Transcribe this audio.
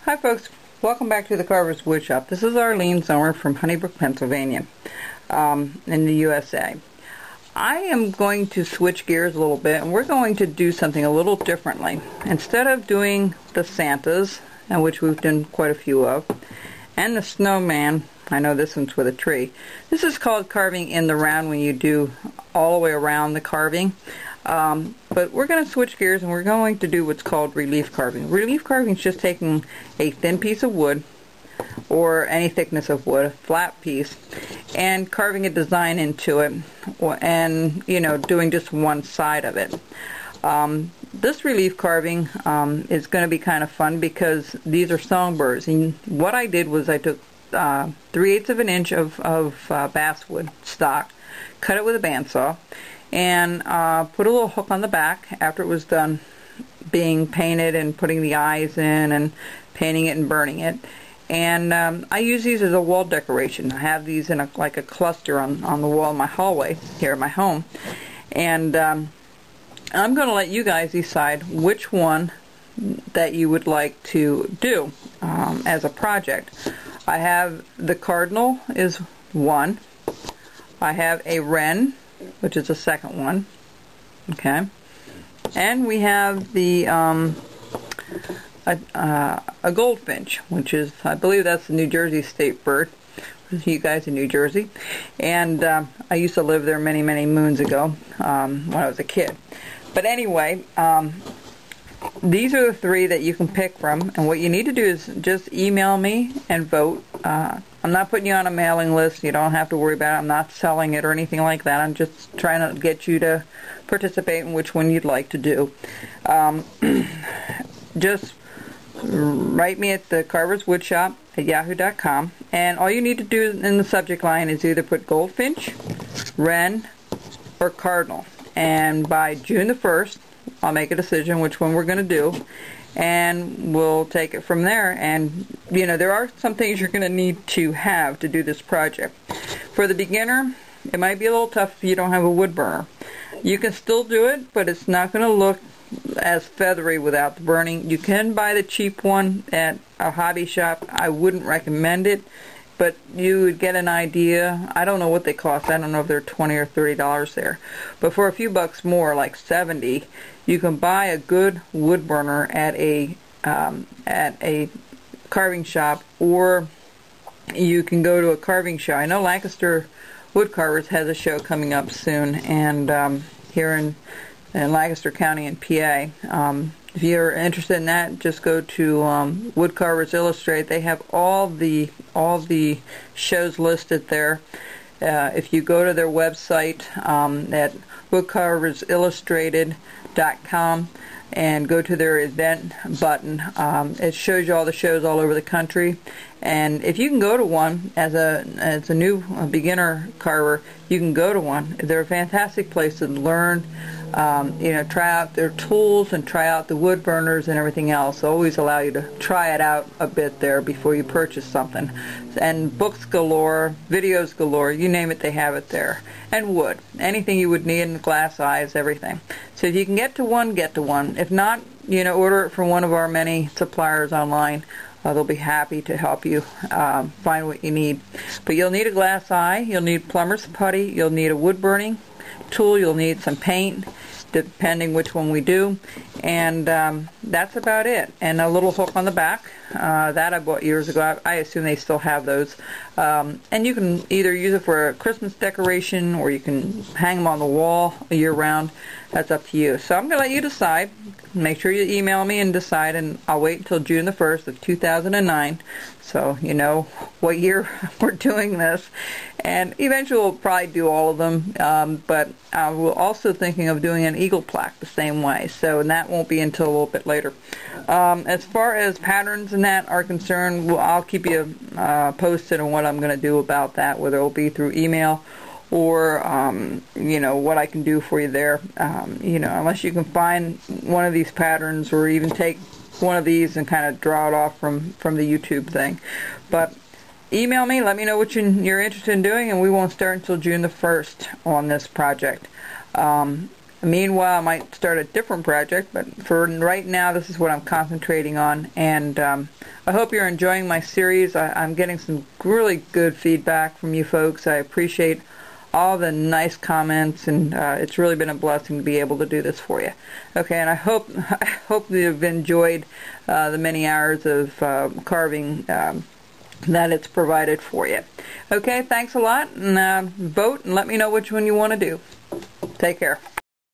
Hi folks, welcome back to the Carver's Woodshop. This is Arlene Zomer from Honeybrook, Pennsylvania, in the USA. I am going to switch gears a little bit, and we're going to do something a little differently. Instead of doing the Santas, and which we've done quite a few of, and the snowman, I know this one's with a tree, this is called carving in the round when you do all the way around the carving. But we're going to switch gears and we're going to do what's called relief carving. Relief carving is just taking a thin piece of wood or any thickness of wood, a flat piece, and carving a design into it and, doing just one side of it. This relief carving is going to be kind of fun because these are songbirds. And what I did was I took 3/8 of an inch of basswood stock, cut it with a bandsaw, and put a little hook on the back after it was done being painted and putting the eyes in and painting it and burning it. And I use these as a wall decoration. I have these in like a cluster on the wall in my hallway here at my home. And I'm going to let you guys decide which one that you would like to do as a project. I have the cardinal is one. I have a wren, which is the second one. Okay. And we have the a goldfinch, which is, I believe that's the New Jersey state bird. You guys in New Jersey. And I used to live there many, many moons ago when I was a kid. But anyway, these are the three that you can pick from, and what you need to do is just email me and vote. I'm not putting you on a mailing list. You don't have to worry about it. I'm not selling it or anything like that. I'm just trying to get you to participate in which one you'd like to do. Just write me at the carverswoodshop@yahoo.com, and all you need to do in the subject line is either put goldfinch, wren, or cardinal. And by June the 1st, I'll make a decision which one we're going to do, and we'll take it from there. And there are some things you're going to need to have to do this project. For the beginner, it might be a little tough if you don't have a wood burner. You can still do it, but it's not going to look as feathery without the burning. You can buy the cheap one at a hobby shop. I wouldn't recommend it, but you would get an idea. I don't know what they cost. I don't know if they're $20 or $30 there. But for a few bucks more, like $70, you can buy a good wood burner at a carving shop, or you can go to a carving show. I know Lancaster Woodcarvers has a show coming up soon, and here in Lancaster County in PA. If you're interested in that, just go to Woodcarvers Illustrated. They have all the shows listed there. If you go to their website at woodcarversillustrated.com and go to their event button, it shows you all the shows all over the country. And if you can go to one as a new beginner carver, you can go to one. They're a fantastic place to learn. Try out their tools and try out the wood burners and everything else. They always allow you to try it out a bit there before you purchase something. And books galore, videos galore, you name it, they have it there. And wood, anything you would need, in glass eyes, everything. So if you can get to one, get to one. If not, order it from one of our many suppliers online. They'll be happy to help you find what you need. But you'll need a glass eye, you'll need plumber's putty, you'll need a wood burning tool, you'll need some paint, depending which one we do, and that's about it. And a little hook on the back that I bought years ago. I assume they still have those, and you can either use it for a Christmas decoration or you can hang them on the wall year round. That's up to you. So I'm going to let you decide. Make sure you email me and decide, and I'll wait until June the 1st of 2009, so you know what year we're doing this. And eventually we'll probably do all of them, but we're also thinking of doing an eagle plaque the same way, so that won't be until a little bit later. As far as patterns and that are concerned, I'll keep you posted on what I'm going to do about that, whether it will be through email or what I can do for you there. Unless you can find one of these patterns or even take one of these and kind of draw it off from the YouTube thing. But email me, let me know what you're interested in doing, and we won't start until June the 1st on this project. Meanwhile, I might start a different project, but for right now, this is what I'm concentrating on. And I hope you're enjoying my series. I'm getting some really good feedback from you folks. I appreciate all the nice comments, and it's really been a blessing to be able to do this for you. Okay, and I hope you've enjoyed the many hours of carving that it's provided for you. Okay, thanks a lot, and vote and let me know which one you want to do. Take care.